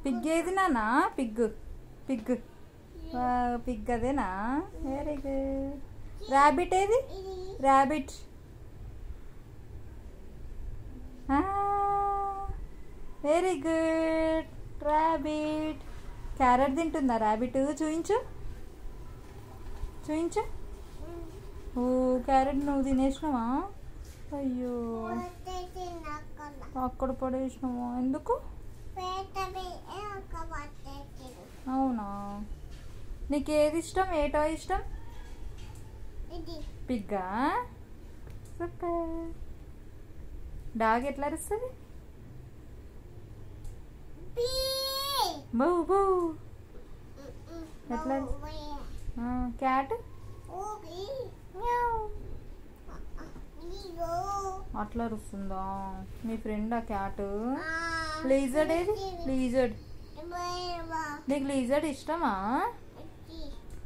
Pig ఏది నానా? Pig pig pig అదేనా? Very good. ర్యాబిట్ ఏది? Rabbit. Very good. Rabbit. Carrot తింటుందా ర్యాబిట్? చూయించు చూయించు. ఓ క్యారెట్ నువ్వు తినేసినావా? అయ్యో అక్కడ పడేసినావా? ఎందుకు? అవునా? నీకు ఏది ఇష్టం? ఏ టాయ్ ఇష్టం? పిగ్గా? సూపర్. డాగ్ ఎట్లా అరుస్తుంది? బౌ బౌ. ఎట్లా? క్యాట్ అట్లా అరుస్తుందా? మీ ఫ్రెండ్ ఆ క్యాట్? లీజర్డ్ ఏది? లీజర్డ్. నీకు లీజర్డ్ ఇష్టమా?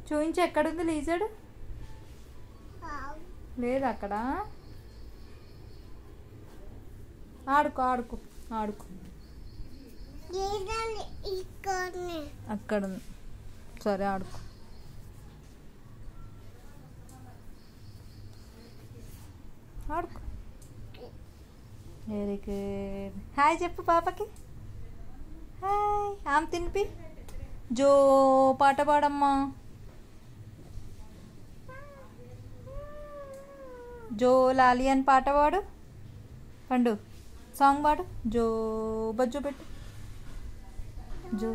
చూయించి. ఎక్కడుంది లీజర్డ్? లేదు అక్కడ. ఆడుకో ఆడుకో ఆడుకో. అక్కడ ఉంది. సరే ఆడుకో. ఆడుకో. Very good. హాయ్ చెప్పు పాపకి. హాయ్. ఆమె తినిపి. జో పాట పాడమ్మా. జో లాలి అని పాట పాడు. పండు సాంగ్ పాడు. జో బజ్జో పెట్టు. జో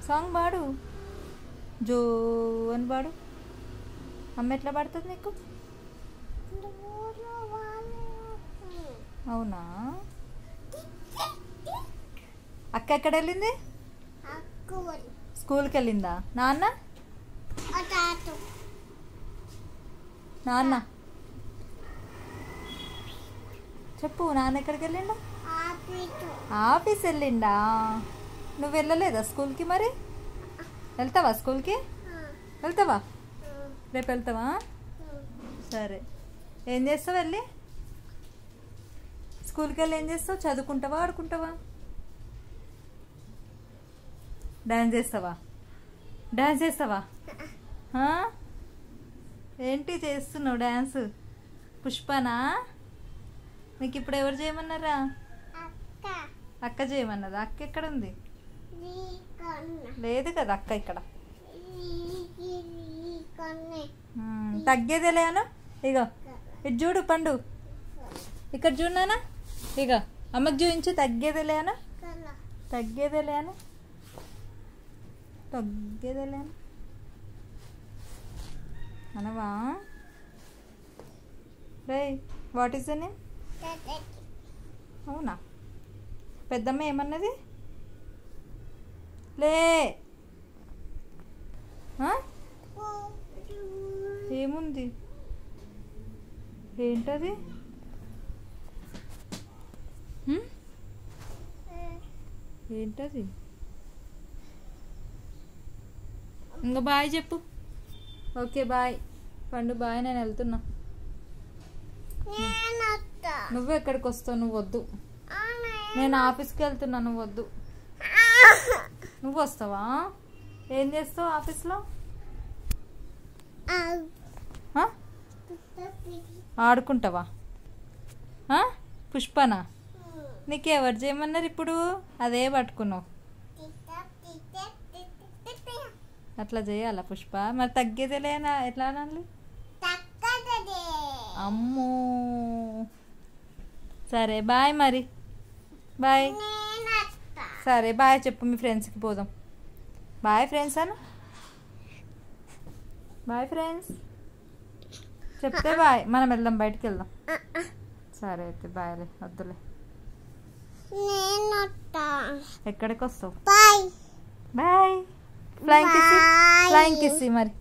సాంగ్ పాడు. జో అని పాడు. అమ్మ ఎట్లా పడుతుంది నీకు? అవునా? అక్క ఎక్కడ వెళ్ళింది? స్కూల్కి వెళ్ళిందా? నాన్న నాన్న చెప్పు. నాన్న ఎక్కడికి వెళ్ళిండా? ఆఫీస్ వెళ్ళిండా? నువ్వు వెళ్ళలేదా స్కూల్కి? మరి వెళ్తావా స్కూల్కి? వెళ్తావా? రేపు వెళ్తావా? సరే. ఏం చేస్తావు వెళ్ళి? స్కూల్కి వెళ్ళి ఏం చేస్తావు? చదువుకుంటావా ఆడుకుంటావా? డాన్స్ చేస్తావా? డాన్స్ చేస్తావా? ఏంటి చేస్తున్నావు డాన్స్? పుష్పనా? నీకు ఇప్పుడు ఎవరు చేయమన్నారా? అక్క చేయమన్నదా? అక్క ఎక్కడ ఉంది? లేదు కదా అక్క ఇక్కడ. తగ్గేదేలే అను. ఇగో ఇటు చూడు పండు. ఇక్కడ చూడనా? ఇగో అమ్మకి చూపించు. తగ్గేదేలే అను. తగ్గేదేలే అను. తగ్గేదేలే అను అనవా? రే వాట్ ఈస్ ద నేమ్? అవునా? పెద్దమ్మ ఏమన్నది? లే. ఏముంది? ఏంటది? ఏంటది? ఇంకా బాయ్ చెప్పు. ఓకే బాయ్ పండు. బాయ్. నేను వెళ్తున్నా. నువ్వు ఎక్కడికి వస్తావు? నువ్వు వద్దు. నేను ఆఫీస్కి వెళ్తున్నా. నువ్వు వద్దు. నువ్వు వస్తావా? ఏం చేస్తావు ఆఫీస్లో? ఆడుకుంటావా? పుష్పనా? నీకు ఎవరు చేయమన్నారు ఇప్పుడు? అదే పట్టుకున్నావు. అట్లా చేయాలా పుష్ప? మరి తగ్గేదేలే ఎట్లా అనాలి? అమ్మో. సరే బాయ్ మరి. బాయ్. సరే బాయ్ చెప్పు. మీ ఫ్రెండ్స్కి పోదాం. బాయ్ ఫ్రెండ్స్ అను. బాయ్ ఫ్రెండ్స్ చెప్తే బాయ్. మనం వెళ్దాం, బయటికి వెళ్దాం. సరే అయితే బాయ్లే. వద్దులే. ఎక్కడికి వస్తావు? బాయ్. ఫ్లైంగ్ కిస్సి. ఫ్లైంగ్ కిస్సి మరి.